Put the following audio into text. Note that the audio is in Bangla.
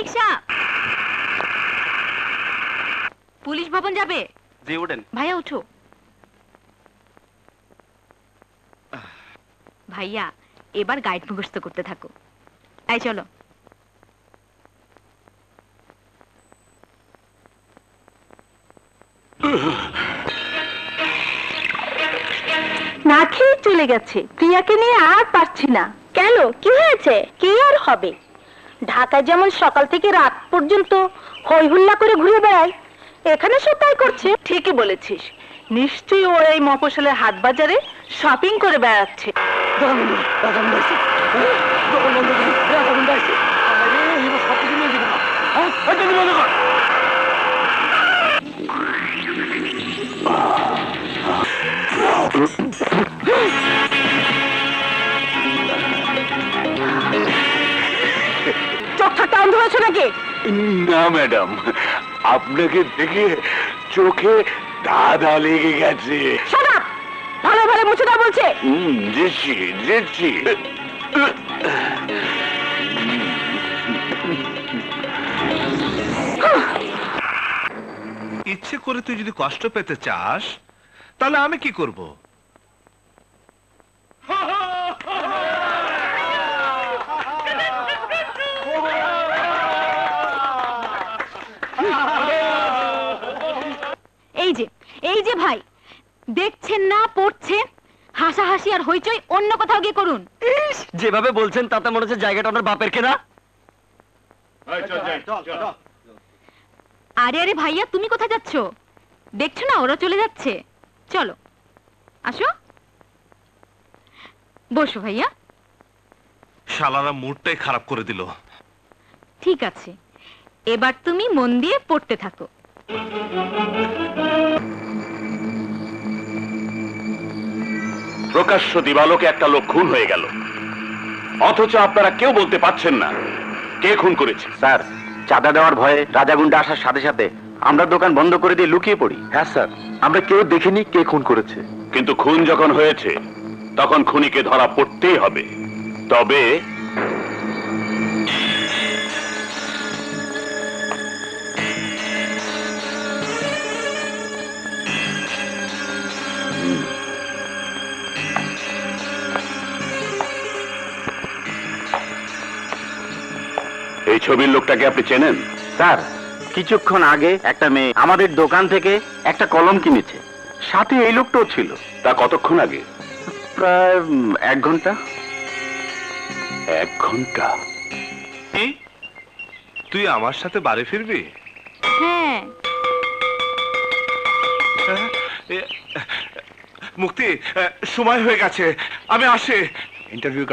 রিক্সা। পুলিশ ভবন যাবে? জি ওঠেন। ভাইয়া উঠো। ভাইয়া এবার গাইড মুখস্থ করতে থাকো। এই চলো। না খেয়ে চলে গেছে। প্রিয়াকে নিয়ে আর পারছি না। কেন, কি হয়েছে? কি আর হবে, ঢাকায় যেমন সকাল থেকে রাত পর্যন্ত হই হুল্লা করে ঘুরে বেড়ায়, এখানে সব তাই করছে। ঠিকই বলেছিস, নিশ্চয়ই ওর এই মফস্বলের হাট বাজারে শপিং করে বেড়াচ্ছে। চোখ থাকতে অন্ধ হয়েছে নাকি? না ম্যাডাম, আপনাকে দেখে চোখে দাদা লেগে গেছে। ভালো ভালো মুছে দাও বলছে। যেছি যেছি। ইচ্ছে করে তুই যদি কষ্ট পেতে চাস তাহলে আমি কি করব? এই যে ভাই, দেখছেন না পড়ছে, হাসাহাসি আর হইচই অন্য কোথাও গিয়ে করুন। যেভাবে বলছেন তাতে মনে হচ্ছে জায়গাটা আমার বাপের কেনা। আরে আরে ভাইয়া, তুমি কোথায় যাচ্ছ? দেখছো না ওরা চলে যাচ্ছে। চলো আসো, বসো ভাইয়া। শালারা মুডটাই খারাপ করে দিল। ঠিক আছে, এবার তুমি মন দিয়ে পড়তে থাকো। প্রকাশ্য দিবালোকে একটা লোক খুন হয়ে গেল, অথচ আপনারা কেউ বলতে পারছেন না কে খুন করেছে। স্যার, চাঁদা দেওয়ার ভয়ে রাজাগুন্ডা আসার সাথে সাথে আমরা দোকান বন্ধ করে দিয়ে লুকিয়ে পড়ি। হ্যাঁ স্যার, আমরা কেউ দেখিনি কে খুন করেছে, কিন্তু খুন যখন হয়েছে তখন খুনিকে ধরা পড়তেই হবে। তবে এই ছবির লোকটাকে আপনি চেনেন? স্যার, কিছুক্ষণ আগে একটা মেয়ে আমাদের দোকান থেকে একটা কলম কিনেছে, সাথে এই লোকটাও ছিল। তা কতক্ষণ আগে? প্রায় 1 ঘন্টা। 1 ঘন্টা? তুই আমার সাথে বাড়ি ফিরবি? হ্যাঁ। মুক্তি, সময় হয়ে গেছে, আমি আসি। ইন্টারভিউ